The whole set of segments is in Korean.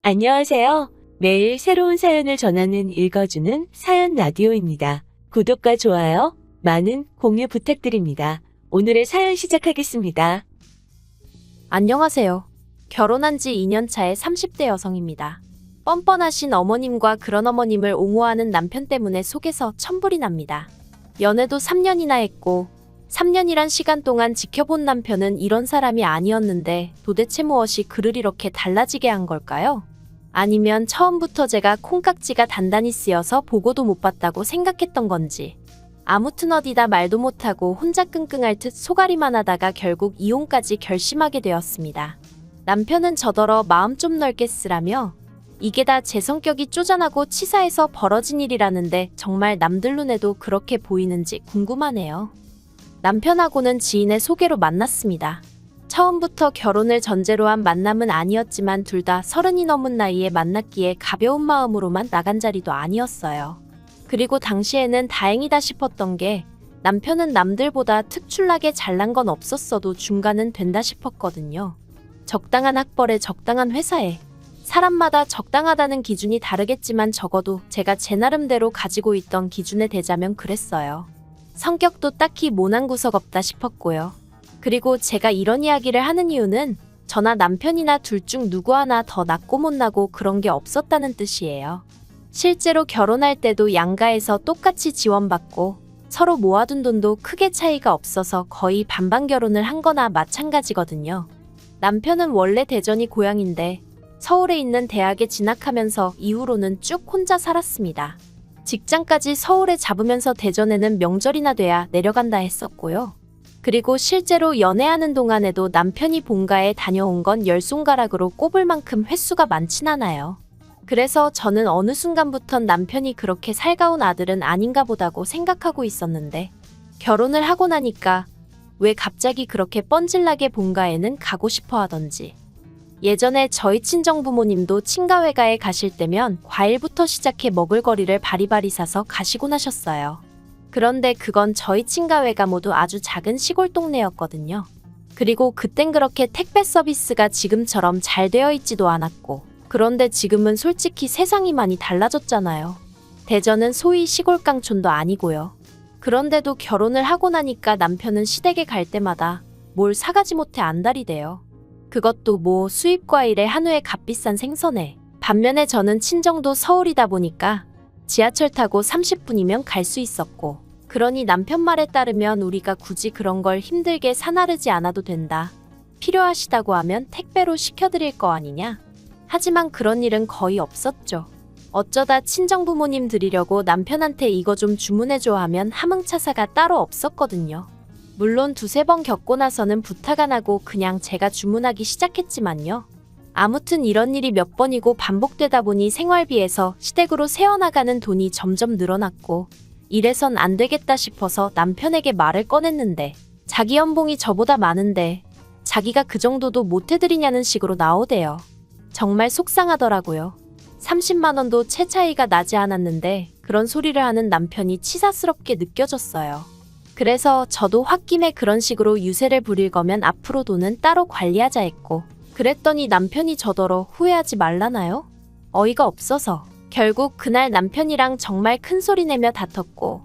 안녕하세요. 매일 새로운 사연을 전하는 읽어주는 사연 라디오입니다. 구독과 좋아요, 많은 공유 부탁드립니다. 오늘의 사연 시작하겠습니다. 안녕하세요. 결혼한 지 2년 차의 30대 여성입니다. 뻔뻔하신 어머님과 그런 어머님을 옹호하는 남편 때문에 속에서 천불이 납니다. 연애도 3년이나 했고 3년이란 시간 동안 지켜본 남편은 이런 사람이 아니었는데 도대체 무엇이 그를 이렇게 달라지게 한 걸까요? 아니면 처음부터 제가 콩깍지가 단단히 쓰여서 보고도 못 봤다고 생각했던 건지. 아무튼 어디다 말도 못하고 혼자 끙끙 앓듯 소가리만 하다가 결국 이혼까지 결심하게 되었습니다. 남편은 저더러 마음 좀 넓게 쓰라며 이게 다 제 성격이 쪼잔하고 치사해서 벌어진 일이라는데 정말 남들 눈에도 그렇게 보이는지 궁금하네요. 남편하고는 지인의 소개로 만났습니다. 처음부터 결혼을 전제로 한 만남은 아니었지만 둘 다 30이 넘은 나이에 만났기에 가벼운 마음으로만 나간 자리도 아니었어요. 그리고 당시에는 다행이다 싶었던 게 남편은 남들보다 특출나게 잘난 건 없었어도 중간은 된다 싶었거든요. 적당한 학벌에 적당한 회사에 사람마다 적당하다는 기준이 다르겠지만 적어도 제가 제 나름대로 가지고 있던 기준에 대자면 그랬어요. 성격도 딱히 모난 구석 없다 싶었고요. 그리고 제가 이런 이야기를 하는 이유는 저나 남편이나 둘 중 누구 하나 더 낳고 못 나고 그런 게 없었다는 뜻이에요. 실제로 결혼할 때도 양가에서 똑같이 지원받고 서로 모아둔 돈도 크게 차이가 없어서 거의 반반 결혼을 한 거나 마찬가지거든요. 남편은 원래 대전이 고향인데 서울에 있는 대학에 진학하면서 이후로는 쭉 혼자 살았습니다. 직장까지 서울에 잡으면서 대전에는 명절이나 돼야 내려간다 했었고요. 그리고 실제로 연애하는 동안에도 남편이 본가에 다녀온 건 10손가락으로 꼽을 만큼 횟수가 많진 않아요. 그래서 저는 어느 순간부턴 남편이 그렇게 살가운 아들은 아닌가 보다고 생각하고 있었는데 결혼을 하고 나니까 왜 갑자기 그렇게 뻔질나게 본가에는 가고 싶어 하던지. 예전에 저희 친정부모님도 친가회가에 가실 때면 과일부터 시작해 먹을거리를 바리바리 사서 가시곤 하셨어요. 그런데 그건 저희 친가회가 모두 아주 작은 시골 동네였거든요. 그리고 그땐 그렇게 택배 서비스가 지금처럼 잘 되어 있지도 않았고 그런데 지금은 솔직히 세상이 많이 달라졌잖아요. 대전은 소위 시골 깡촌도 아니고요. 그런데도 결혼을 하고 나니까 남편은 시댁에 갈 때마다 뭘 사가지 못해 안달이 돼요. 그것도 뭐 수입 과일에 한우에 값비싼 생선에. 반면에 저는 친정도 서울이다 보니까 지하철 타고 30분이면 갈 수 있었고 그러니 남편 말에 따르면 우리가 굳이 그런 걸 힘들게 사나르지 않아도 된다. 필요하시다고 하면 택배로 시켜드릴 거 아니냐? 하지만 그런 일은 거의 없었죠. 어쩌다 친정부모님 드리려고 남편한테 이거 좀 주문해줘 하면 함흥차사가 따로 없었거든요. 물론 두세 번 겪고 나서는 부탁 안 하고 그냥 제가 주문하기 시작했지만요. 아무튼 이런 일이 몇 번이고 반복되다 보니 생활비에서 시댁으로 새어나가는 돈이 점점 늘어났고 이래선 안 되겠다 싶어서 남편에게 말을 꺼냈는데 자기 연봉이 저보다 많은데 자기가 그 정도도 못 해드리냐는 식으로 나오대요. 정말 속상하더라고요. 30만 원도 채 차이가 나지 않았는데 그런 소리를 하는 남편이 치사스럽게 느껴졌어요. 그래서 저도 홧김에 그런 식으로 유세를 부릴 거면 앞으로 돈은 따로 관리하자 했고 그랬더니 남편이 저더러 후회하지 말라나요? 어이가 없어서 결국 그날 남편이랑 정말 큰 소리 내며 다퉜고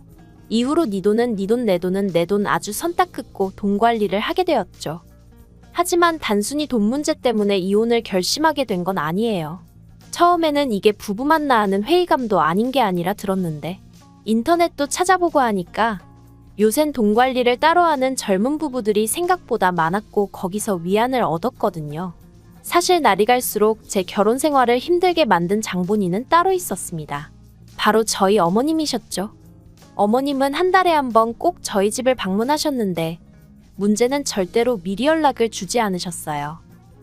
이후로 네 돈은 네 돈 내 돈은 내 돈 아주 선 딱 긋고 돈 관리를 하게 되었죠. 하지만 단순히 돈 문제 때문에 이혼을 결심하게 된 건 아니에요. 처음에는 이게 부부만 낳는 회의감도 아닌 게 아니라 들었는데 인터넷도 찾아보고 하니까 요샌 돈 관리를 따로 하는 젊은 부부들이 생각보다 많았고 거기서 위안을 얻었거든요. 사실 날이 갈수록 제 결혼 생활을 힘들게 만든 장본인은 따로 있었습니다. 바로 저희 어머님이셨죠. 어머님은 한 달에 한 번 꼭 저희 집을 방문하셨는데 문제는 절대로 미리 연락을 주지 않으셨어요.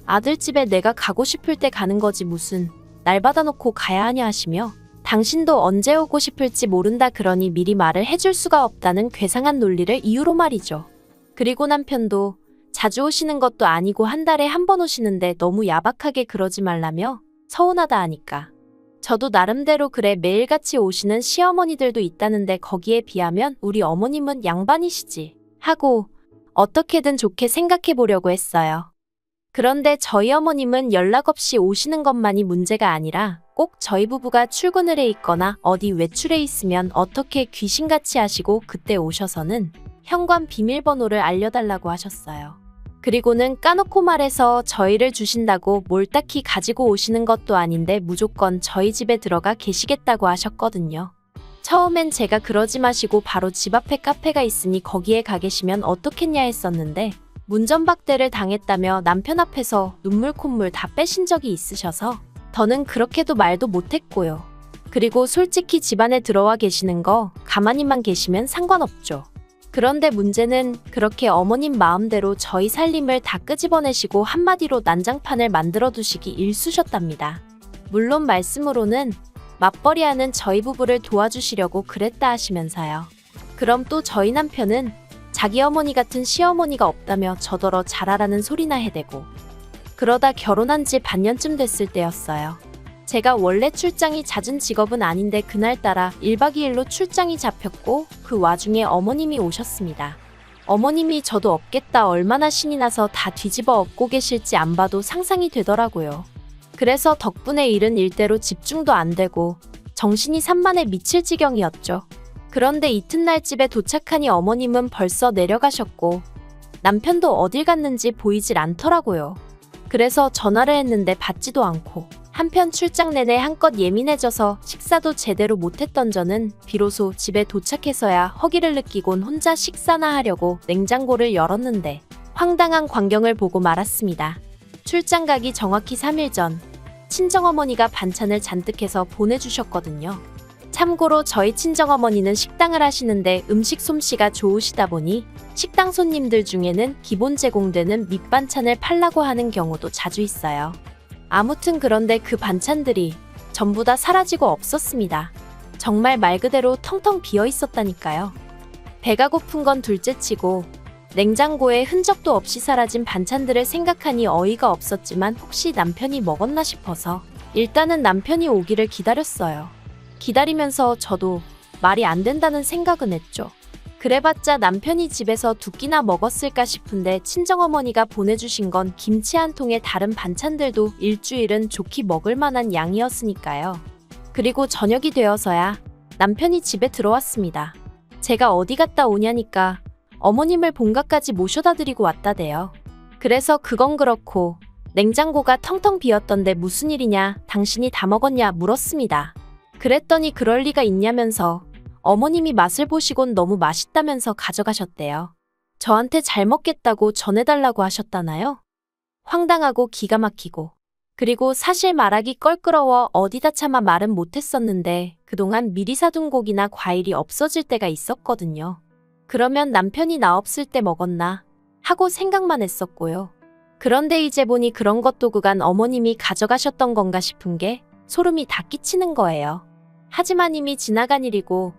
아들 집에 내가 가고 싶을 때 가는 거지 무슨 날 받아놓고 가야 하냐 하시며 당신도 언제 오고 싶을지 모른다 그러니 미리 말을 해줄 수가 없다는 괴상한 논리를 이유로 말이죠. 그리고 남편도 자주 오시는 것도 아니고 한 달에 한 번 오시는데 너무 야박하게 그러지 말라며 서운하다 하니까 저도 나름대로 그래 매일같이 오시는 시어머니들도 있다는데 거기에 비하면 우리 어머님은 양반이시지 하고 어떻게든 좋게 생각해 보려고 했어요. 그런데 저희 어머님은 연락 없이 오시는 것만이 문제가 아니라 꼭 저희 부부가 출근을 해 있거나 어디 외출해 있으면 어떻게 귀신같이 하시고 그때 오셔서는 현관 비밀번호를 알려달라고 하셨어요. 그리고는 까놓고 말해서 저희를 주신다고 뭘 딱히 가지고 오시는 것도 아닌데 무조건 저희 집에 들어가 계시겠다고 하셨거든요. 처음엔 제가 그러지 마시고 바로 집 앞에 카페가 있으니 거기에 가 계시면 어떻겠냐 했었는데 문전박대를 당했다며 남편 앞에서 눈물 콧물 다 빼신 적이 있으셔서 더는 그렇게도 말도 못했고요. 그리고 솔직히 집안에 들어와 계시는 거 가만히만 계시면 상관없죠. 그런데 문제는 그렇게 어머님 마음대로 저희 살림을 다 끄집어내시고 한마디로 난장판을 만들어 두시기 일쑤셨답니다. 물론 말씀으로는 맞벌이하는 저희 부부를 도와주시려고 그랬다 하시면서요. 그럼 또 저희 남편은 자기 어머니 같은 시어머니가 없다며 저더러 잘하라는 소리나 해대고 그러다 결혼한 지 반년쯤 됐을 때였어요. 제가 원래 출장이 잦은 직업은 아닌데 그날따라 1박 2일로 출장이 잡혔고 그 와중에 어머님이 오셨습니다. 어머님이 저도 없겠다 얼마나 신이 나서 다 뒤집어 엎고 계실지 안 봐도 상상이 되더라고요. 그래서 덕분에 일은 일대로 집중도 안 되고 정신이 산만해 미칠 지경이었죠. 그런데 이튿날 집에 도착하니 어머님은 벌써 내려가셨고 남편도 어딜 갔는지 보이질 않더라고요. 그래서 전화를 했는데 받지도 않고 한편 출장 내내 한껏 예민해져서 식사도 제대로 못했던 저는 비로소 집에 도착해서야 허기를 느끼곤 혼자 식사나 하려고 냉장고를 열었는데 황당한 광경을 보고 말았습니다. 출장 가기 정확히 3일 전 친정어머니가 반찬을 잔뜩 해서 보내주셨거든요. 참고로 저희 친정어머니는 식당을 하시는데 음식 솜씨가 좋으시다 보니 식당 손님들 중에는 기본 제공되는 밑반찬을 팔라고 하는 경우도 자주 있어요. 아무튼 그런데 그 반찬들이 전부 다 사라지고 없었습니다. 정말 말 그대로 텅텅 비어 있었다니까요. 배가 고픈 건 둘째치고 냉장고에 흔적도 없이 사라진 반찬들을 생각하니 어이가 없었지만 혹시 남편이 먹었나 싶어서 일단은 남편이 오기를 기다렸어요. 기다리면서 저도 말이 안 된다는 생각은 했죠. 그래봤자 남편이 집에서 두 끼나 먹었을까 싶은데 친정어머니가 보내주신 건 김치 한 통에 다른 반찬들도 일주일은 좋게 먹을 만한 양이었으니까요. 그리고 저녁이 되어서야 남편이 집에 들어왔습니다. 제가 어디 갔다 오냐니까 어머님을 본가까지 모셔다 드리고 왔다대요. 그래서 그건 그렇고 냉장고가 텅텅 비었던데 무슨 일이냐, 당신이 다 먹었냐 물었습니다. 그랬더니 그럴 리가 있냐면서 어머님이 맛을 보시곤 너무 맛있다면서 가져가셨대요. 저한테 잘 먹겠다고 전해달라고 하셨다나요? 황당하고 기가 막히고 그리고 사실 말하기 껄끄러워 어디다 차마 말은 못했었는데 그동안 미리 사둔 고기나 과일이 없어질 때가 있었거든요. 그러면 남편이 나 없을 때 먹었나 하고 생각만 했었고요. 그런데 이제 보니 그런 것도 그간 어머님이 가져가셨던 건가 싶은 게 소름이 다 끼치는 거예요. 하지만 이미 지나간 일이고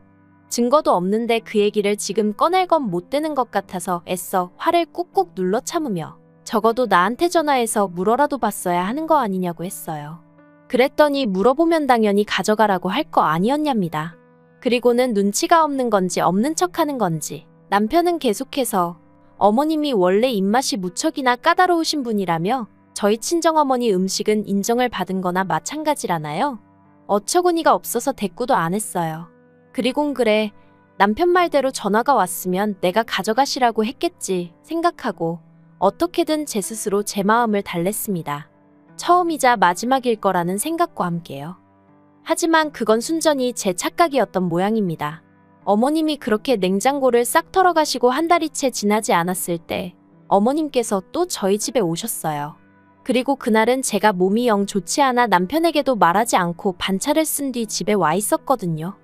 증거도 없는데 그 얘기를 지금 꺼낼 건 못 되는 것 같아서 애써 화를 꾹꾹 눌러 참으며 적어도 나한테 전화해서 물어라도 봤어야 하는 거 아니냐고 했어요. 그랬더니 물어보면 당연히 가져가라고 할 거 아니었냐입니다. 그리고는 눈치가 없는 건지 없는 척하는 건지 남편은 계속해서 어머님이 원래 입맛이 무척이나 까다로우신 분이라며 저희 친정어머니 음식은 인정을 받은 거나 마찬가지라나요? 어처구니가 없어서 대꾸도 안 했어요. 그리곤 그래 남편 말대로 전화가 왔으면 내가 가져가시라고 했겠지 생각하고 어떻게든 제 스스로 제 마음을 달랬습니다. 처음이자 마지막일 거라는 생각과 함께요. 하지만 그건 순전히 제 착각이었던 모양입니다. 어머님이 그렇게 냉장고를 싹 털어가시고 한 달이 채 지나지 않았을 때 어머님께서 또 저희 집에 오셨어요. 그리고 그날은 제가 몸이 영 좋지 않아 남편에게도 말하지 않고 반차를 쓴 뒤 집에 와 있었거든요.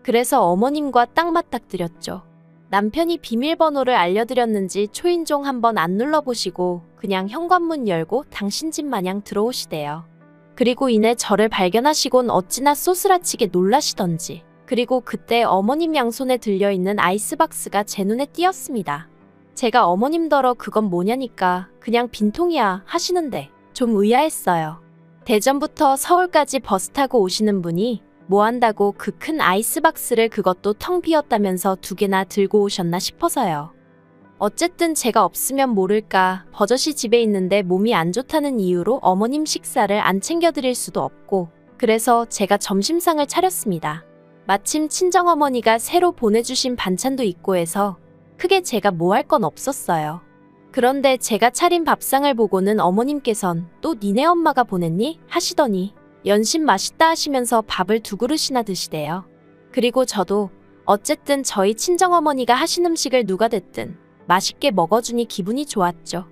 그래서 어머님과 딱 맞닥뜨렸죠. 남편이 비밀번호를 알려드렸는지 초인종 한번 안 눌러보시고 그냥 현관문 열고 당신 집 마냥 들어오시대요. 그리고 이내 저를 발견하시곤 어찌나 쏘스라치게 놀라시던지. 그리고 그때 어머님 양손에 들려있는 아이스박스가 제 눈에 띄었습니다. 제가 어머님더러 그건 뭐냐니까 그냥 빈통이야 하시는데 좀 의아했어요. 대전부터 서울까지 버스 타고 오시는 분이 뭐 한다고 그 큰 아이스박스를 그것도 텅 비었다면서 2개나 들고 오셨나 싶어서요. 어쨌든 제가 없으면 모를까 버젓이 집에 있는데 몸이 안 좋다는 이유로 어머님 식사를 안 챙겨드릴 수도 없고 그래서 제가 점심상을 차렸습니다. 마침 친정어머니가 새로 보내주신 반찬도 있고 해서 크게 제가 뭐 할 건 없었어요. 그런데 제가 차린 밥상을 보고는 어머님께선 또 니네 엄마가 보냈니? 하시더니 연신 맛있다 하시면서 밥을 2그릇이나 드시대요. 그리고 저도 어쨌든 저희 친정어머니가 하신 음식을 누가 됐든 맛있게 먹어주니 기분이 좋았죠.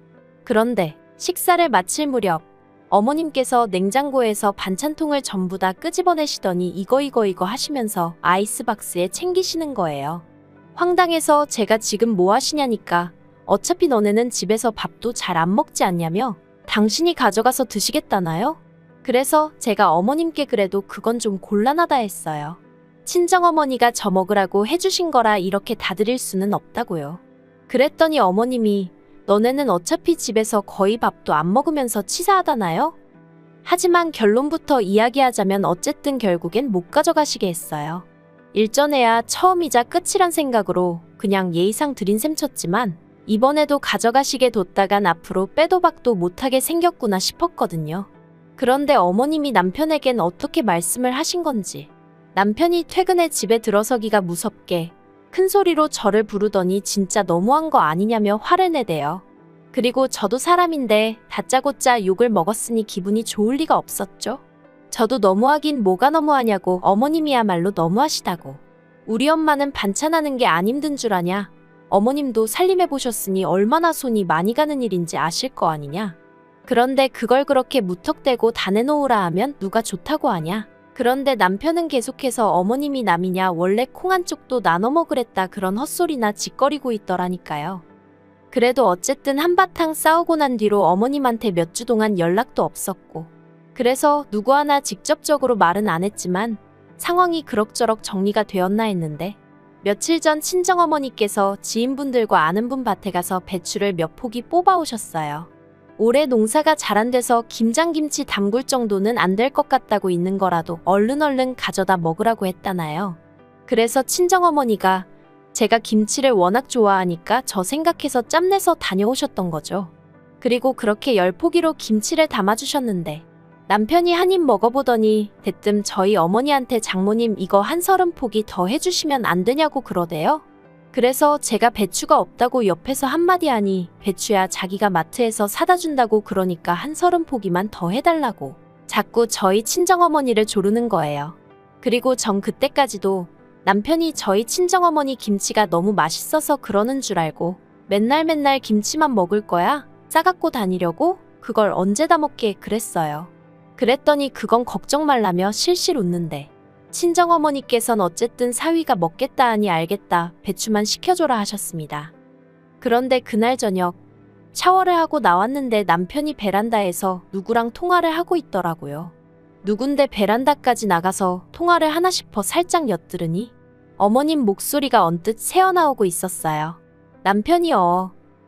그런데 식사를 마칠 무렵 어머님께서 냉장고에서 반찬통을 전부 다 끄집어내시더니 이거 하시면서 아이스박스에 챙기시는 거예요. 황당해서 제가 지금 뭐 하시냐니까 어차피 너네는 집에서 밥도 잘 안 먹지 않냐며 당신이 가져가서 드시겠다나요? 그래서 제가 어머님께 그래도 그건 좀 곤란하다 했어요. 친정어머니가 저 먹으라고 해주신 거라 이렇게 다 드릴 수는 없다고요. 그랬더니 어머님이 너네는 어차피 집에서 거의 밥도 안 먹으면서 치사하다나요? 하지만 결론부터 이야기하자면 어쨌든 결국엔 못 가져가시게 했어요. 일전에야 처음이자 끝이란 생각으로 그냥 예의상 드린 셈 쳤지만 이번에도 가져가시게 뒀다간 앞으로 빼도 박도 못하게 생겼구나 싶었거든요. 그런데 어머님이 남편에겐 어떻게 말씀을 하신 건지 남편이 퇴근해 집에 들어서기가 무섭게 큰 소리로 저를 부르더니 진짜 너무한 거 아니냐며 화를 내대요. 그리고 저도 사람인데 다짜고짜 욕을 먹었으니 기분이 좋을 리가 없었죠. 저도 너무하긴 뭐가 너무하냐고 어머님이야말로 너무하시다고. 우리 엄마는 반찬하는 게 안 힘든 줄 아냐. 어머님도 살림해보셨으니 얼마나 손이 많이 가는 일인지 아실 거 아니냐. 그런데 그걸 그렇게 무턱대고 다 내놓으라 하면 누가 좋다고 하냐. 그런데 남편은 계속해서 어머님이 남이냐 원래 콩 한쪽도 나눠 먹으랬다 그런 헛소리나 짓거리고 있더라니까요. 그래도 어쨌든 한바탕 싸우고 난 뒤로 어머님한테 몇 주 동안 연락도 없었고 그래서 누구 하나 직접적으로 말은 안 했지만 상황이 그럭저럭 정리가 되었나 했는데 며칠 전 친정어머니께서 지인분들과 아는 분 밭에 가서 배추를 몇 포기 뽑아오셨어요. 올해 농사가 잘 안 돼서 김장김치 담글 정도는 안 될 것 같다고 있는 거라도 얼른 가져다 먹으라고 했다나요. 그래서 친정어머니가 제가 김치를 워낙 좋아하니까 저 생각해서 짬내서 다녀오셨던 거죠. 그리고 그렇게 10포기로 김치를 담아주셨는데 남편이 한 입 먹어보더니 대뜸 저희 어머니한테 장모님 이거 한 30포기 더 해주시면 안 되냐고 그러대요. 그래서 제가 배추가 없다고 옆에서 한마디 하니 배추야 자기가 마트에서 사다 준다고 그러니까 한 30포기만 더 해달라고 자꾸 저희 친정어머니를 조르는 거예요. 그리고 전 그때까지도 남편이 저희 친정어머니 김치가 너무 맛있어서 그러는 줄 알고 맨날 김치만 먹을 거야? 싸갖고 다니려고? 그걸 언제 다 먹게 그랬어요. 그랬더니 그건 걱정 말라며 실실 웃는데 친정어머니께선 어쨌든 사위가 먹겠다 하니 알겠다 배추만 시켜줘라 하셨습니다. 그런데 그날 저녁 샤워를 하고 나왔는데 남편이 베란다에서 누구랑 통화를 하고 있더라고요. 누군데 베란다까지 나가서 통화를 하나 싶어 살짝 엿들으니 어머님 목소리가 언뜻 새어나오고 있었어요. 남편이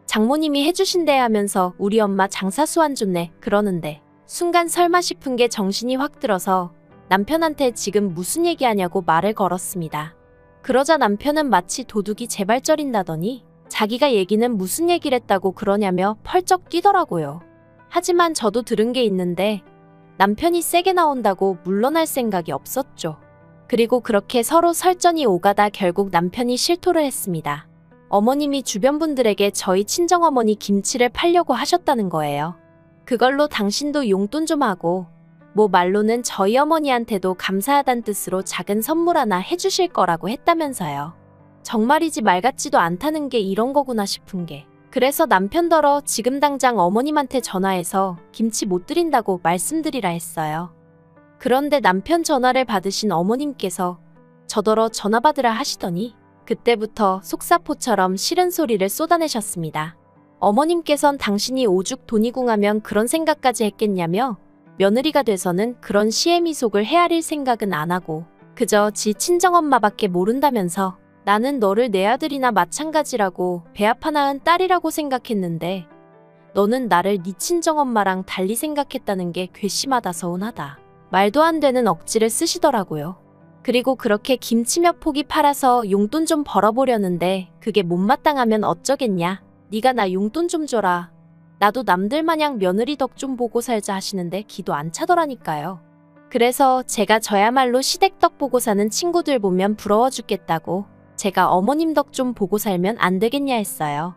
장모님이 해주신대 하면서 우리 엄마 장사수 안 좋네 그러는데 순간 설마 싶은 게 정신이 확 들어서 남편한테 지금 무슨 얘기하냐고 말을 걸었습니다. 그러자 남편은 마치 도둑이 재발절인다더니 자기가 얘기는 무슨 얘기를 했다고 그러냐며 펄쩍 뛰더라고요. 하지만 저도 들은 게 있는데 남편이 세게 나온다고 물러날 생각이 없었죠. 그리고 그렇게 서로 설전이 오가다 결국 남편이 실토를 했습니다. 어머님이 주변 분들에게 저희 친정어머니 김치를 팔려고 하셨다는 거예요. 그걸로 당신도 용돈 좀 하고 뭐 말로는 저희 어머니한테도 감사하단 뜻으로 작은 선물 하나 해주실 거라고 했다면서요. 정말이지 말 같지도 않다는 게 이런 거구나 싶은 게 그래서 남편더러 지금 당장 어머님한테 전화해서 김치 못 드린다고 말씀드리라 했어요. 그런데 남편 전화를 받으신 어머님께서 저더러 전화 받으라 하시더니 그때부터 속사포처럼 싫은 소리를 쏟아내셨습니다. 어머님께선 당신이 오죽 돈이 궁하면 그런 생각까지 했겠냐며 며느리가 돼서는 그런 시애미속을 헤아릴 생각은 안 하고 그저 지 친정엄마밖에 모른다면서 나는 너를 내 아들이나 마찬가지라고 배아파 낳은 딸이라고 생각했는데 너는 나를 네 친정엄마랑 달리 생각했다는 게 괘씸하다 서운하다. 말도 안 되는 억지를 쓰시더라고요. 그리고 그렇게 김치 몇 포기 팔아서 용돈 좀 벌어보려는데 그게 못마땅하면 어쩌겠냐. 네가 나 용돈 좀 줘라. 나도 남들 마냥 며느리 덕 좀 보고 살자 하시는데 기도 안 차더라니까요. 그래서 제가 저야말로 시댁 덕 보고 사는 친구들 보면 부러워 죽겠다고 제가 어머님 덕 좀 보고 살면 안 되겠냐 했어요.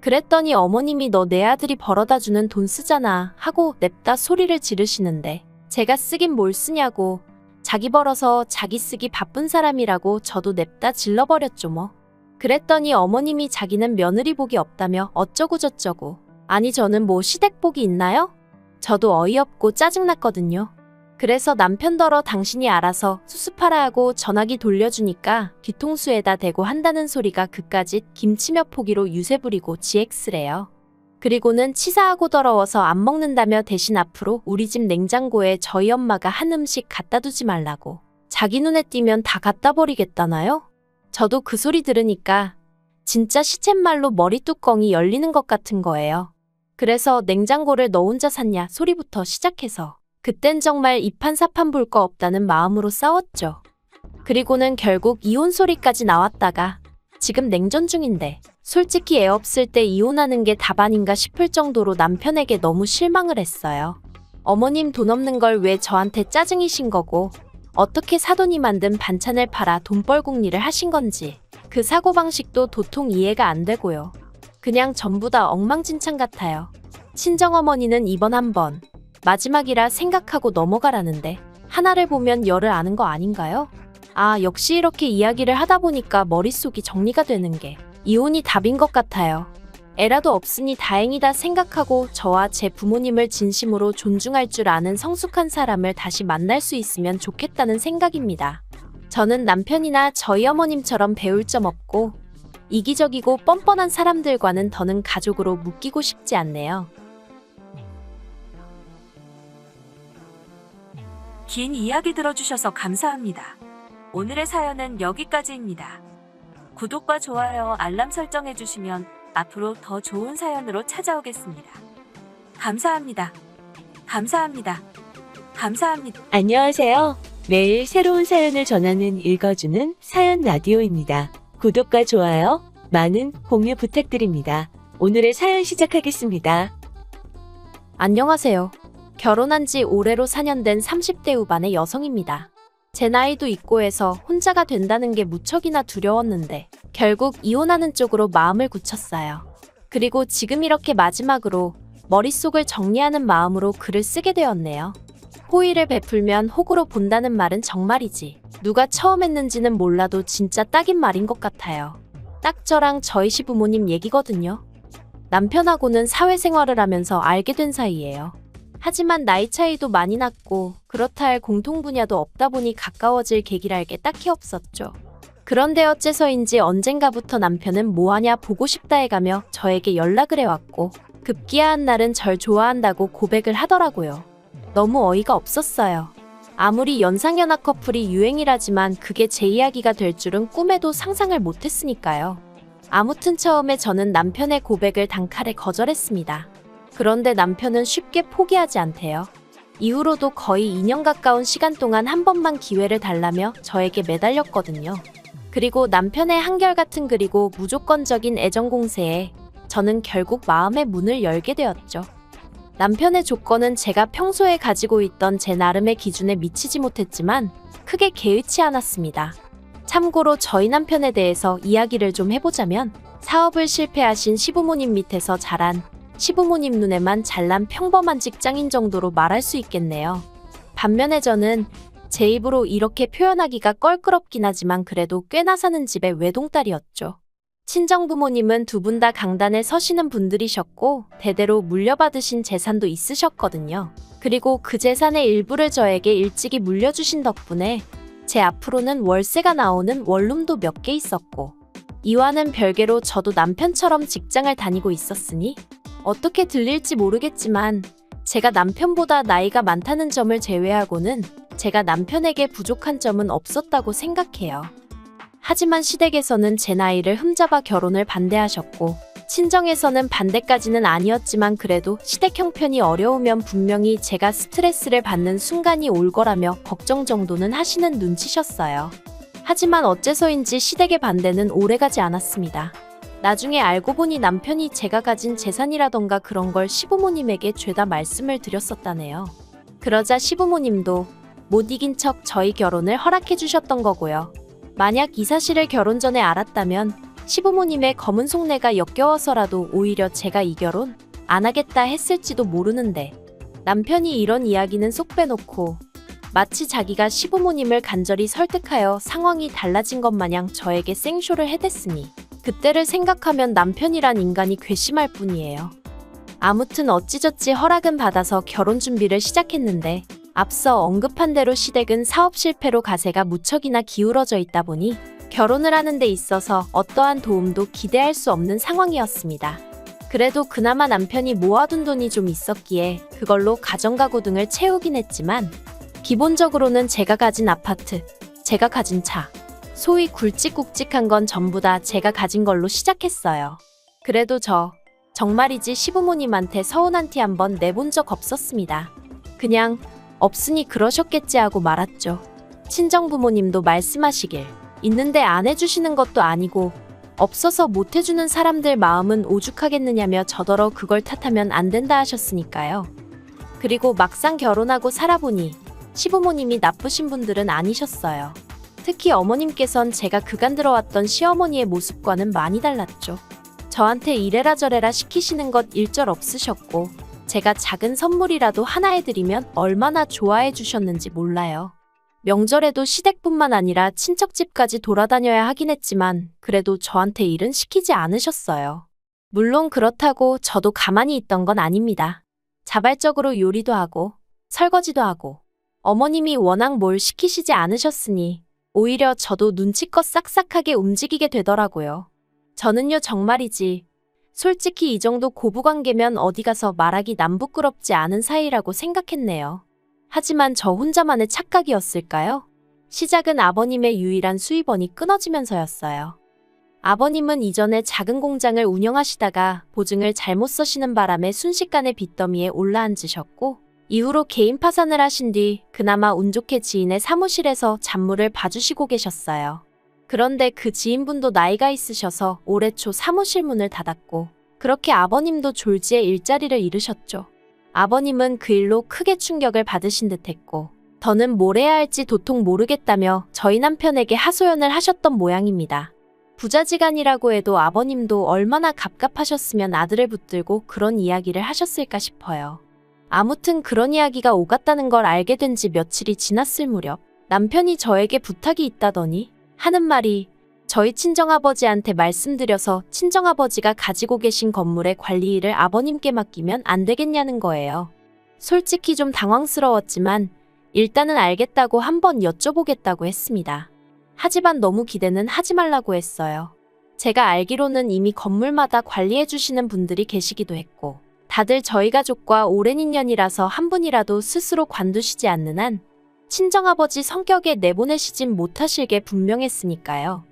그랬더니 어머님이 너 내 아들이 벌어다 주는 돈 쓰잖아 하고 냅다 소리를 지르시는데 제가 쓰긴 뭘 쓰냐고 자기 벌어서 자기 쓰기 바쁜 사람이라고 저도 냅다 질러버렸죠 뭐. 그랬더니 어머님이 자기는 며느리 복이 없다며 어쩌고저쩌고. 아니 저는 뭐 시댁 복이 있나요? 저도 어이없고 짜증났거든요. 그래서 남편더러 당신이 알아서 수습하라 하고 전화기 돌려주니까 뒤통수에다 대고 한다는 소리가 그까짓 김치며 포기로 유세 부리고 GX래요. 그리고는 치사하고 더러워서 안 먹는다며 대신 앞으로 우리 집 냉장고에 저희 엄마가 한 음식 갖다 두지 말라고. 자기 눈에 띄면 다 갖다 버리겠다나요? 저도 그 소리 들으니까 진짜 시쳇말로 머리 뚜껑이 열리는 것 같은 거예요. 그래서 냉장고를 너 혼자 샀냐 소리부터 시작해서 그땐 정말 이판사판 볼 거 없다는 마음으로 싸웠죠. 그리고는 결국 이혼 소리까지 나왔다가 지금 냉전 중인데 솔직히 애 없을 때 이혼하는 게 답 아닌가 싶을 정도로 남편에게 너무 실망을 했어요. 어머님 돈 없는 걸 왜 저한테 짜증이신 거고 어떻게 사돈이 만든 반찬을 팔아 돈 벌궁리를 하신 건지 그 사고방식도 도통 이해가 안 되고요. 그냥 전부 다 엉망진창 같아요. 친정어머니는 이번 한 번 마지막이라 생각하고 넘어가라는데 하나를 보면 열을 아는 거 아닌가요? 아, 역시 이렇게 이야기를 하다 보니까 머릿속이 정리가 되는 게 이혼이 답인 것 같아요. 애라도 없으니 다행이다 생각하고 저와 제 부모님을 진심으로 존중할 줄 아는 성숙한 사람을 다시 만날 수 있으면 좋겠다는 생각입니다. 저는 남편이나 저희 어머님처럼 배울 점 없고 이기적이고 뻔뻔한 사람들과는 더는 가족으로 묶이고 싶지 않네요. 긴 이야기 들어주셔서 감사합니다. 오늘의 사연은 여기까지입니다. 구독과 좋아요, 알람 설정해주시면 앞으로 더 좋은 사연으로 찾아오겠습니다. 감사합니다. 감사합니다. 감사합니다. 안녕하세요. 매일 새로운 사연을 전하는 읽어주는 사연 라디오입니다. 구독과 좋아요, 많은 공유 부탁드립니다. 오늘의 사연 시작하겠습니다. 안녕하세요. 결혼한 지 올해로 4년 된 30대 후반의 여성입니다. 제 나이도 있고 해서 혼자가 된다는 게 무척이나 두려웠는데 결국 이혼하는 쪽으로 마음을 굳혔어요. 그리고 지금 이렇게 마지막으로 머릿속을 정리하는 마음으로 글을 쓰게 되었네요. 호의를 베풀면 호구로 본다는 말은 정말이지. 누가 처음 했는지는 몰라도 진짜 딱인 말인 것 같아요. 딱 저랑 저희 시부모님 얘기거든요. 남편하고는 사회생활을 하면서 알게 된 사이예요. 하지만 나이 차이도 많이 났고 그렇다 할 공통 분야도 없다 보니 가까워질 계기랄 게 딱히 없었죠. 그런데 어째서인지 언젠가부터 남편은 뭐하냐 보고 싶다 해가며 저에게 연락을 해왔고 급기야 한 날은 절 좋아한다고 고백을 하더라고요. 너무 어이가 없었어요. 아무리 연상연하 커플이 유행이라지만 그게 제 이야기가 될 줄은 꿈에도 상상을 못했으니까요. 아무튼 처음에 저는 남편의 고백을 단칼에 거절했습니다. 그런데 남편은 쉽게 포기하지 않대요. 이후로도 거의 2년 가까운 시간 동안 한 번만 기회를 달라며 저에게 매달렸거든요. 그리고 남편의 한결같은 그리고 무조건적인 애정 공세에 저는 결국 마음의 문을 열게 되었죠. 남편의 조건은 제가 평소에 가지고 있던 제 나름의 기준에 미치지 못했지만 크게 개의치 않았습니다. 참고로 저희 남편에 대해서 이야기를 좀 해보자면 사업을 실패하신 시부모님 밑에서 자란 시부모님 눈에만 잘난 평범한 직장인 정도로 말할 수 있겠네요. 반면에 저는 제 입으로 이렇게 표현하기가 껄끄럽긴 하지만 그래도 꽤나 사는 집의 외동딸이었죠. 친정부모님은 두 분 다 강단에 서시는 분들이셨고 대대로 물려받으신 재산도 있으셨거든요. 그리고 그 재산의 일부를 저에게 일찍이 물려주신 덕분에 제 앞으로는 월세가 나오는 원룸도 몇 개 있었고 이와는 별개로 저도 남편처럼 직장을 다니고 있었으니 어떻게 들릴지 모르겠지만 제가 남편보다 나이가 많다는 점을 제외하고는 제가 남편에게 부족한 점은 없었다고 생각해요. 하지만 시댁에서는 제 나이를 흠잡아 결혼을 반대하셨고 친정에서는 반대까지는 아니었지만 그래도 시댁 형편이 어려우면 분명히 제가 스트레스를 받는 순간이 올 거라며 걱정 정도는 하시는 눈치셨어요. 하지만 어째서인지 시댁의 반대는 오래가지 않았습니다. 나중에 알고 보니 남편이 제가 가진 재산이라던가 그런 걸 시부모님에게 죄다 말씀을 드렸었다네요. 그러자 시부모님도 못 이긴 척 저희 결혼을 허락해 주셨던 거고요. 만약 이 사실을 결혼 전에 알았다면 시부모님의 검은 속내가 역겨워서라도 오히려 제가 이 결혼 안 하겠다 했을지도 모르는데, 남편이 이런 이야기는 쏙 빼놓고 마치 자기가 시부모님을 간절히 설득하여 상황이 달라진 것 마냥 저에게 생쇼를 해댔으니 그때를 생각하면 남편이란 인간이 괘씸할 뿐이에요. 아무튼 어찌저찌 허락은 받아서 결혼 준비를 시작했는데, 앞서 언급한 대로 시댁은 사업 실패로 가세가 무척이나 기울어져 있다 보니 결혼을 하는 데 있어서 어떠한 도움도 기대할 수 없는 상황이었습니다. 그래도 그나마 남편이 모아둔 돈이 좀 있었기에 그걸로 가정가구 등을 채우긴 했지만, 기본적으로는 제가 가진 아파트, 제가 가진 차, 소위 굵직굵직한 건 전부 다 제가 가진 걸로 시작했어요. 그래도 정말이지 시부모님한테 서운한 티 한번 내본 적 없었습니다. 그냥 없으니 그러셨겠지 하고 말았죠. 친정부모님도 말씀하시길 있는데 안 해주시는 것도 아니고 없어서 못 해주는 사람들 마음은 오죽하겠느냐며 저더러 그걸 탓하면 안 된다 하셨으니까요. 그리고 막상 결혼하고 살아보니 시부모님이 나쁘신 분들은 아니셨어요. 특히 어머님께선 제가 그간 들어왔던 시어머니의 모습과는 많이 달랐죠. 저한테 이래라 저래라 시키시는 것 일절 없으셨고, 제가 작은 선물이라도 하나 해드리면 얼마나 좋아해 주셨는지 몰라요. 명절에도 시댁뿐만 아니라 친척집까지 돌아다녀야 하긴 했지만 그래도 저한테 일은 시키지 않으셨어요. 물론 그렇다고 저도 가만히 있던 건 아닙니다. 자발적으로 요리도 하고 설거지도 하고, 어머님이 워낙 뭘 시키시지 않으셨으니 오히려 저도 눈치껏 싹싹하게 움직이게 되더라고요. 저는요 정말이지 솔직히 이 정도 고부관계면 어디 가서 말하기 남 부끄럽지 않은 사이라고 생각했네요. 하지만 저 혼자만의 착각이었을까요? 시작은 아버님의 유일한 수입원이 끊어지면서였어요. 아버님은 이전에 작은 공장을 운영하시다가 보증을 잘못 써시는 바람에 순식간에 빚더미에 올라앉으셨고, 이후로 개인 파산을 하신 뒤 그나마 운 좋게 지인의 사무실에서 잡무를 봐주시고 계셨어요. 그런데 그 지인분도 나이가 있으셔서 올해 초 사무실 문을 닫았고, 그렇게 아버님도 졸지에 일자리를 잃으셨죠. 아버님은 그 일로 크게 충격을 받으신 듯했고, 더는 뭘 해야 할지 도통 모르겠다며 저희 남편에게 하소연을 하셨던 모양입니다. 부자지간이라고 해도 아버님도 얼마나 갑갑하셨으면 아들을 붙들고 그런 이야기를 하셨을까 싶어요. 아무튼 그런 이야기가 오갔다는 걸 알게 된 지 며칠이 지났을 무렵 남편이 저에게 부탁이 있다더니 하는 말이, 저희 친정아버지한테 말씀드려서 친정아버지가 가지고 계신 건물의 관리 일을 아버님께 맡기면 안 되겠냐는 거예요. 솔직히 좀 당황스러웠지만 일단은 알겠다고 한번 여쭤보겠다고 했습니다. 하지만 너무 기대는 하지 말라고 했어요. 제가 알기로는 이미 건물마다 관리해주시는 분들이 계시기도 했고, 다들 저희 가족과 오랜 인연이라서 한 분이라도 스스로 관두시지 않는 한 친정아버지 성격에 내보내시진 못하실 게 분명했으니까요.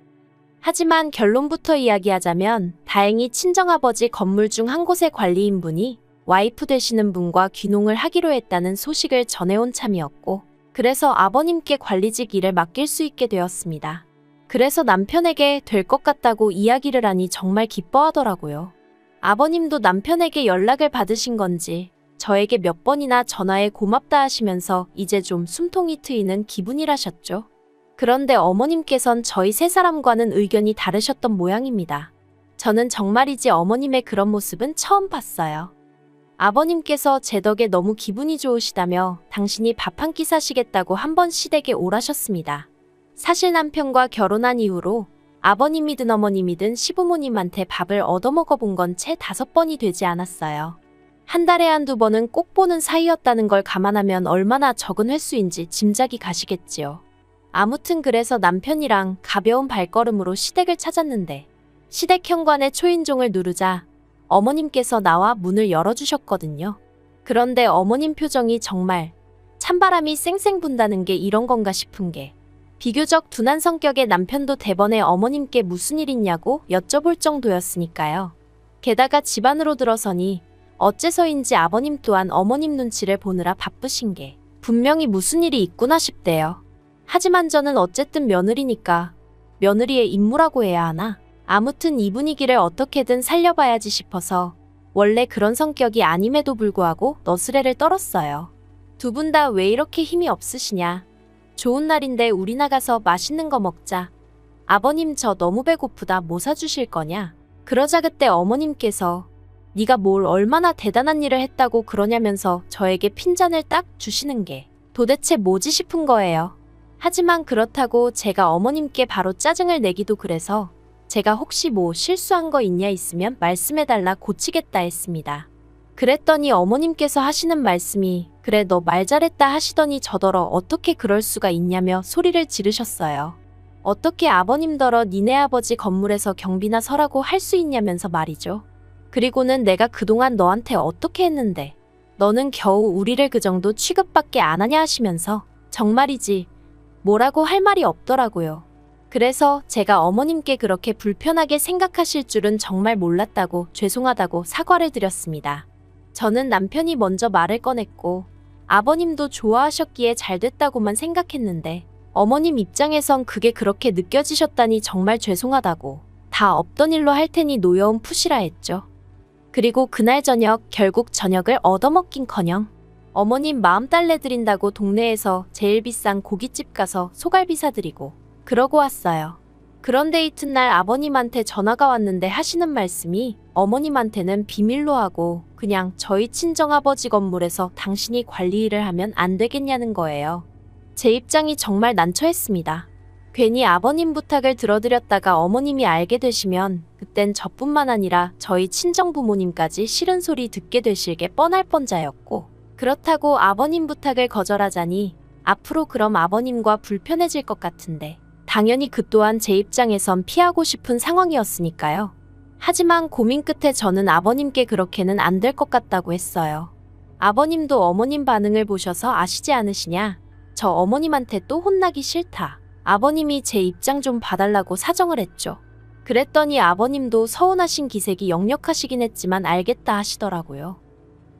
하지만 결론부터 이야기하자면 다행히 친정아버지 건물 중 한 곳의 관리인분이 와이프 되시는 분과 귀농을 하기로 했다는 소식을 전해온 참이었고, 그래서 아버님께 관리직 일을 맡길 수 있게 되었습니다. 그래서 남편에게 될 것 같다고 이야기를 하니 정말 기뻐하더라고요. 아버님도 남편에게 연락을 받으신 건지 저에게 몇 번이나 전화해 고맙다 하시면서 이제 좀 숨통이 트이는 기분이라셨죠. 그런데 어머님께선 저희 세 사람과는 의견이 다르셨던 모양입니다. 저는 정말이지 어머님의 그런 모습은 처음 봤어요. 아버님께서 제 덕에 너무 기분이 좋으시다며 당신이 밥 한 끼 사시겠다고 한 번 시댁에 오라셨습니다. 사실 남편과 결혼한 이후로 아버님이든 어머님이든 시부모님한테 밥을 얻어먹어 본 건 채 5번이 되지 않았어요. 한 달에 한두 번은 꼭 보는 사이였다는 걸 감안하면 얼마나 적은 횟수인지 짐작이 가시겠지요. 아무튼 그래서 남편이랑 가벼운 발걸음으로 시댁을 찾았는데, 시댁 현관에 초인종을 누르자 어머님께서 나와 문을 열어주셨거든요. 그런데 어머님 표정이 정말 찬바람이 쌩쌩 분다는 게 이런 건가 싶은 게, 비교적 둔한 성격의 남편도 대번에 어머님께 무슨 일 있냐고 여쭤볼 정도였으니까요. 게다가 집 안으로 들어서니 어째서인지 아버님 또한 어머님 눈치를 보느라 바쁘신 게 분명히 무슨 일이 있구나 싶대요. 하지만 저는 어쨌든 며느리니까 며느리의 임무라고 해야 하나? 아무튼 이 분위기를 어떻게든 살려봐야지 싶어서 원래 그런 성격이 아님에도 불구하고 너스레를 떨었어요. 두 분 다 왜 이렇게 힘이 없으시냐? 좋은 날인데 우리 나가서 맛있는 거 먹자. 아버님 저 너무 배고프다 뭐 사주실 거냐? 그러자 그때 어머님께서 네가 뭘 얼마나 대단한 일을 했다고 그러냐면서 저에게 핀잔을 딱 주시는 게 도대체 뭐지 싶은 거예요. 하지만 그렇다고 제가 어머님께 바로 짜증을 내기도 그래서 제가 혹시 뭐 실수한 거 있냐 있으면 말씀해달라 고치겠다 했습니다. 그랬더니 어머님께서 하시는 말씀이 그래 너 말 잘했다 하시더니 저더러 어떻게 그럴 수가 있냐며 소리를 지르셨어요. 어떻게 아버님더러 니네 아버지 건물에서 경비나 서라고 할 수 있냐면서 말이죠. 그리고는 내가 그동안 너한테 어떻게 했는데 너는 겨우 우리를 그 정도 취급밖에 안 하냐 하시면서 정말이지 뭐라고 할 말이 없더라고요. 그래서 제가 어머님께 그렇게 불편하게 생각하실 줄은 정말 몰랐다고 죄송하다고 사과를 드렸습니다. 저는 남편이 먼저 말을 꺼냈고 아버님도 좋아하셨기에 잘 됐다고만 생각했는데 어머님 입장에선 그게 그렇게 느껴지셨다니 정말 죄송하다고 다 없던 일로 할 테니 노여움 푸시라 했죠. 그리고 그날 저녁 결국 저녁을 얻어먹긴커녕 어머님 마음 달래드린다고 동네에서 제일 비싼 고깃집 가서 소갈비 사드리고 그러고 왔어요. 그런데 이튿날 아버님한테 전화가 왔는데 하시는 말씀이 어머님한테는 비밀로 하고 그냥 저희 친정아버지 건물에서 당신이 관리 일을 하면 안 되겠냐는 거예요. 제 입장이 정말 난처했습니다. 괜히 아버님 부탁을 들어드렸다가 어머님이 알게 되시면 그땐 저뿐만 아니라 저희 친정부모님까지 싫은 소리 듣게 되실 게 뻔할 뻔자였고 그렇다고 아버님 부탁을 거절하자니 앞으로 그럼 아버님과 불편해질 것 같은데 당연히 그 또한 제 입장에선 피하고 싶은 상황이었으니까요. 하지만 고민 끝에 저는 아버님께 그렇게는 안 될 것 같다고 했어요. 아버님도 어머님 반응을 보셔서 아시지 않으시냐? 저 어머님한테 또 혼나기 싫다. 아버님이 제 입장 좀 봐달라고 사정을 했죠. 그랬더니 아버님도 서운하신 기색이 역력하시긴 했지만 알겠다 하시더라고요.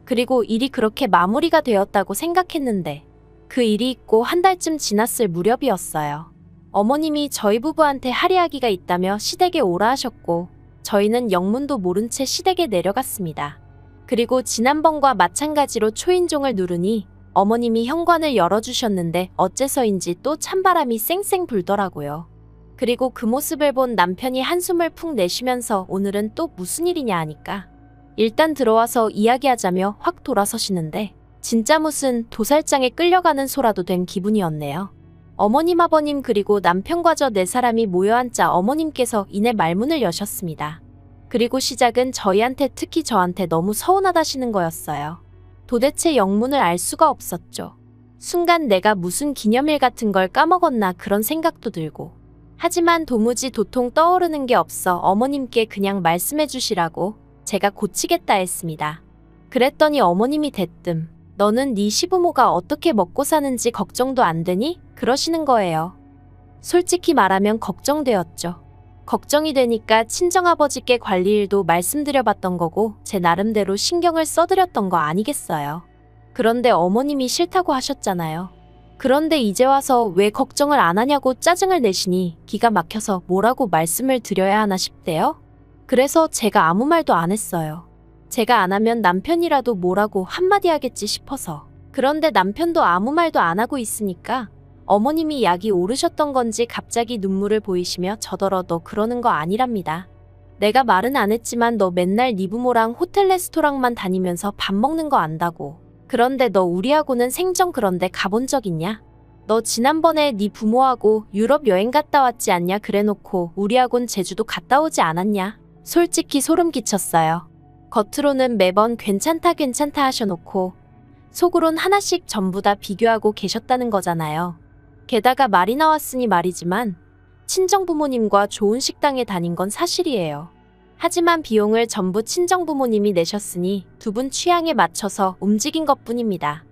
그리고 일이 그렇게 마무리가 되었다고 생각했는데 그 일이 있고 한 달쯤 지났을 무렵이었어요. 어머님이 저희 부부한테 할이야기가 있다며 시댁에 오라 하셨고 저희는 영문도 모른 채 시댁에 내려갔습니다. 그리고 지난번과 마찬가지로 초인종을 누르니 어머님이 현관을 열어주셨는데 어째서인지 또 찬바람이 쌩쌩 불더라고요. 그리고 그 모습을 본 남편이 한숨을 푹 내쉬면서 오늘은 또 무슨 일이냐 하니까 일단 들어와서 이야기하자며 확 돌아서시는데 진짜 무슨 도살장에 끌려가는 소라도 된 기분이었네요. 어머님 아버님 그리고 남편과 저 네 사람이 모여앉자 어머님께서 이내 말문을 여셨습니다. 그리고 시작은 저희한테 특히 저한테 너무 서운하다시는 거였어요. 도대체 영문을 알 수가 없었죠. 순간 내가 무슨 기념일 같은 걸 까먹었나 그런 생각도 들고 하지만 도무지 도통 떠오르는 게 없어 어머님께 그냥 말씀해 주시라고 제가 고치겠다 했습니다. 그랬더니 어머님이 대뜸 너는 네 시부모가 어떻게 먹고 사는지 걱정도 안 되니? 그러시는 거예요. 솔직히 말하면 걱정되었죠. 걱정이 되니까 친정아버지께 관리일도 말씀드려봤던 거고 제 나름대로 신경을 써드렸던 거 아니겠어요. 그런데 어머님이 싫다고 하셨잖아요. 그런데 이제 와서 왜 걱정을 안 하냐고 짜증을 내시니 기가 막혀서 뭐라고 말씀을 드려야 하나 싶대요. 그래서 제가 아무 말도 안 했어요. 제가 안 하면 남편이라도 뭐라고 한마디 하겠지 싶어서. 그런데 남편도 아무 말도 안 하고 있으니까 어머님이 약이 오르셨던 건지 갑자기 눈물을 보이시며 저더러 너 그러는 거 아니랍니다. 내가 말은 안 했지만 너 맨날 네 부모랑 호텔 레스토랑만 다니면서 밥 먹는 거 안다고. 그런데 너 우리하고는 생전 그런데 가본 적 있냐? 너 지난번에 네 부모하고 유럽 여행 갔다 왔지 않냐 그래놓고 우리하고는 제주도 갔다 오지 않았냐? 솔직히 소름 끼쳤어요. 겉으로는 매번 괜찮다 괜찮다 하셔놓고 속으론 하나씩 전부 다 비교하고 계셨다는 거잖아요. 게다가 말이 나왔으니 말이지만 친정부모님과 좋은 식당에 다닌 건 사실이에요. 하지만 비용을 전부 친정부모님이 내셨으니 두 분 취향에 맞춰서 움직인 것뿐입니다.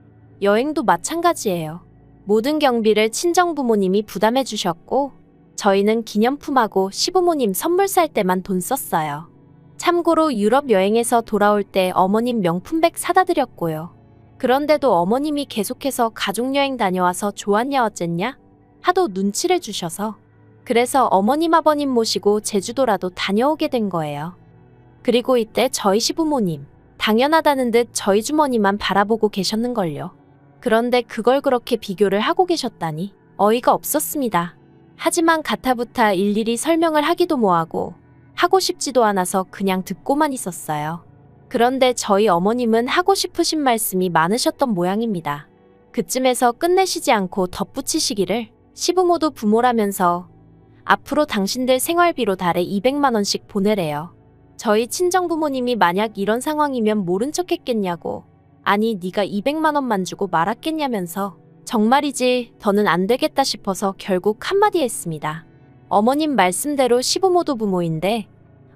여행도 마찬가지예요. 모든 경비를 친정부모님이 부담해 주셨고 저희는 기념품하고 시부모님 선물 살 때만 돈 썼어요. 참고로 유럽 여행에서 돌아올 때 어머님 명품백 사다 드렸고요. 그런데도 어머님이 계속해서 가족여행 다녀와서 좋았냐 어쨌냐 하도 눈치를 주셔서 그래서 어머님 아버님 모시고 제주도라도 다녀오게 된 거예요. 그리고 이때 저희 시부모님, 당연하다는 듯 저희 주머니만 바라보고 계셨는걸요. 그런데 그걸 그렇게 비교를 하고 계셨다니 어이가 없었습니다. 하지만 가타부타 일일이 설명을 하기도 뭐하고 하고 싶지도 않아서 그냥 듣고만 있었어요. 그런데 저희 어머님은 하고 싶으신 말씀이 많으셨던 모양입니다. 그쯤에서 끝내시지 않고 덧붙이시기를 시부모도 부모라면서 앞으로 당신들 생활비로 달에 200만 원씩 보내래요. 저희 친정부모님이 만약 이런 상황이면 모른 척 했겠냐고. 아니 네가 200만 원만 주고 말았겠냐면서 정말이지 더는 안 되겠다 싶어서 결국 한마디 했습니다. 어머님 말씀대로 시부모도 부모인데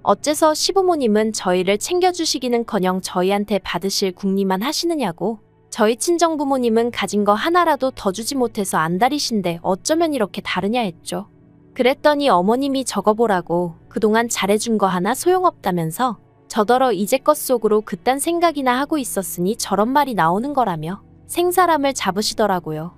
어째서 시부모님은 저희를 챙겨주시기는커녕 저희한테 받으실 궁리만 하시느냐고. 저희 친정부모님은 가진 거 하나라도 더 주지 못해서 안달이신데 어쩌면 이렇게 다르냐 했죠. 그랬더니 어머님이 적어보라고 그동안 잘해준 거 하나 소용없다면서 저더러 이제껏 속으로 그딴 생각이나 하고 있었으니 저런 말이 나오는 거라며 생사람을 잡으시더라고요.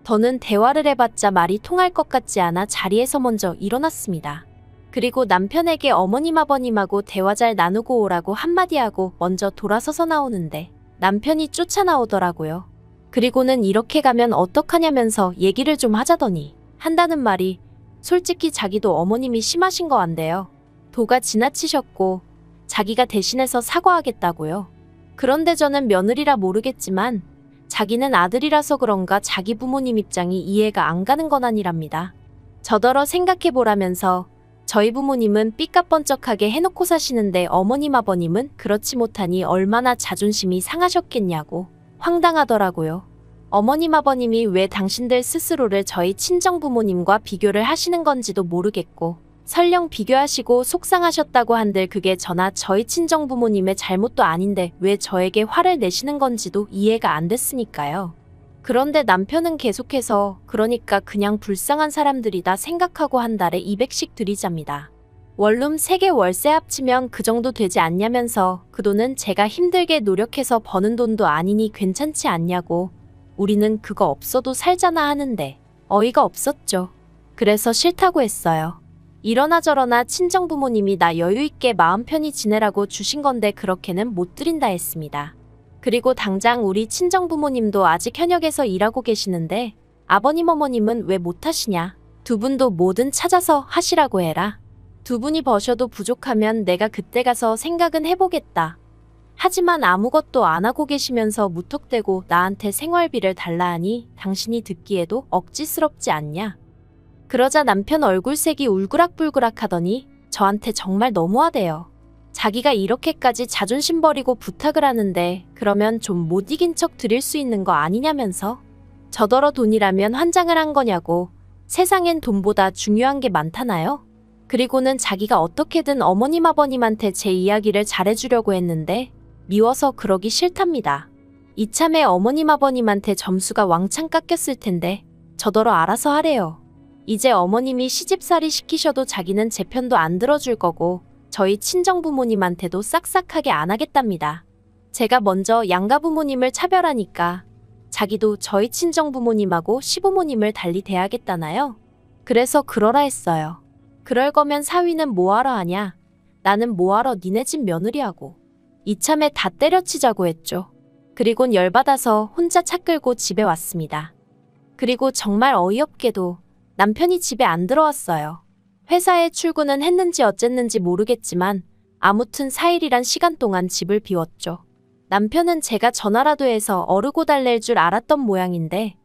더는 대화를 해봤자 말이 통할 것 같지 않아 자리에서 먼저 일어났습니다. 그리고 남편에게 어머님 아버님하고 대화 잘 나누고 오라고 한마디 하고 먼저 돌아서서 나오는데 남편이 쫓아나오더라고요. 그리고는 이렇게 가면 어떡하냐면서 얘기를 좀 하자더니 한다는 말이 솔직히 자기도 어머님이 심하신 거 안돼요. 도가 지나치셨고 자기가 대신해서 사과하겠다고요. 그런데 저는 며느리라 모르겠지만 자기는 아들이라서 그런가 자기 부모님 입장이 이해가 안 가는 건 아니랍니다. 저더러 생각해보라면서 저희 부모님은 삐까뻔쩍하게 해놓고 사시는데 어머님 아버님은 그렇지 못하니 얼마나 자존심이 상하셨겠냐고 황당하더라고요. 어머님 아버님이 왜 당신들 스스로를 저희 친정부모님과 비교를 하시는 건지도 모르겠고 설령 비교하시고 속상하셨다고 한들 그게 저나 저희 친정부모님의 잘못도 아닌데 왜 저에게 화를 내시는 건지도 이해가 안 됐으니까요. 그런데 남편은 계속해서 그러니까 그냥 불쌍한 사람들이다 생각하고 한 달에 200씩 드리잡니다. 원룸 3개 월세 합치면 그 정도 되지 않냐면서 그 돈은 제가 힘들게 노력해서 버는 돈도 아니니 괜찮지 않냐고. 우리는 그거 없어도 살잖아 하는데 어이가 없었죠. 그래서 싫다고 했어요. 이러나 저러나 친정부모님이 나 여유있게 마음 편히 지내라고 주신 건데 그렇게는 못 드린다 했습니다. 그리고 당장 우리 친정부모님도 아직 현역에서 일하고 계시는데 아버님 어머님은 왜 못하시냐. 두 분도 뭐든 찾아서 하시라고 해라. 두 분이 버셔도 부족하면 내가 그때 가서 생각은 해보겠다. 하지만 아무것도 안 하고 계시면서 무턱대고 나한테 생활비를 달라 하니 당신이 듣기에도 억지스럽지 않냐. 그러자 남편 얼굴색이 울그락불그락 하더니 저한테 정말 너무하대요. 자기가 이렇게까지 자존심 버리고 부탁을 하는데 그러면 좀 못 이긴 척 드릴 수 있는 거 아니냐면서 저더러 돈이라면 환장을 한 거냐고. 세상엔 돈보다 중요한 게 많다나요? 그리고는 자기가 어떻게든 어머님 아버님한테 제 이야기를 잘해주려고 했는데 미워서 그러기 싫답니다. 이참에 어머님 아버님한테 점수가 왕창 깎였을 텐데 저더러 알아서 하래요. 이제 어머님이 시집살이 시키셔도 자기는 제 편도 안 들어줄 거고 저희 친정부모님한테도 싹싹하게 안 하겠답니다. 제가 먼저 양가부모님을 차별하니까 자기도 저희 친정부모님하고 시부모님을 달리 대하겠다나요? 그래서 그러라 했어요. 그럴 거면 사위는 뭐하러 하냐? 나는 뭐하러 니네 집 며느리하고. 이참에 다 때려치자고 했죠. 그리곤 열받아서 혼자 차 끌고 집에 왔습니다. 그리고 정말 어이없게도 남편이 집에 안 들어왔어요. 회사에 출근은 했는지 어쨌는지 모르겠지만 아무튼 4일이란 시간 동안 집을 비웠죠. 남편은 제가 전화라도 해서 어르고 달랠 줄 알았던 모양인데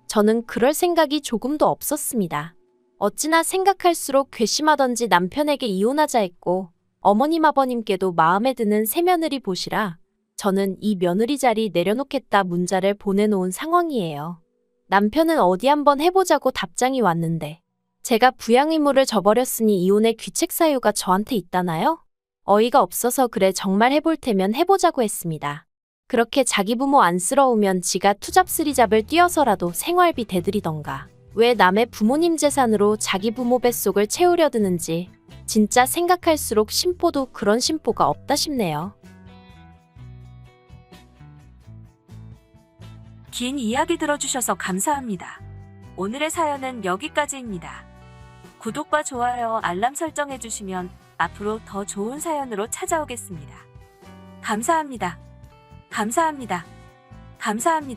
저는 그럴 생각이 조금도 없었습니다. 어찌나 생각할수록 괘씸하던지 남편에게 이혼하자 했고 어머님 아버님께도 마음에 드는 새며느리 보시라 저는 이 며느리 자리 내려놓겠다 문자를 보내놓은 상황이에요. 남편은 어디 한번 해보자고 답장이 왔는데 제가 부양 의무를 져버렸으니 이혼의 귀책 사유가 저한테 있다나요? 어이가 없어서 그래 정말 해볼 테면 해보자고 했습니다. 그렇게 자기 부모 안쓰러우면 지가 투잡스리잡을 뛰어서라도 생활비 대드리던가 왜 남의 부모님 재산으로 자기 부모 뱃속을 채우려 드는지 진짜 생각할수록 심보도 그런 심보가 없다 싶네요. 긴 이야기 들어주셔서 감사합니다. 오늘의 사연은 여기까지입니다. 구독과 좋아요, 알람 설정해주시면 앞으로 더 좋은 사연으로 찾아오겠습니다. 감사합니다. 감사합니다. 감사합니다.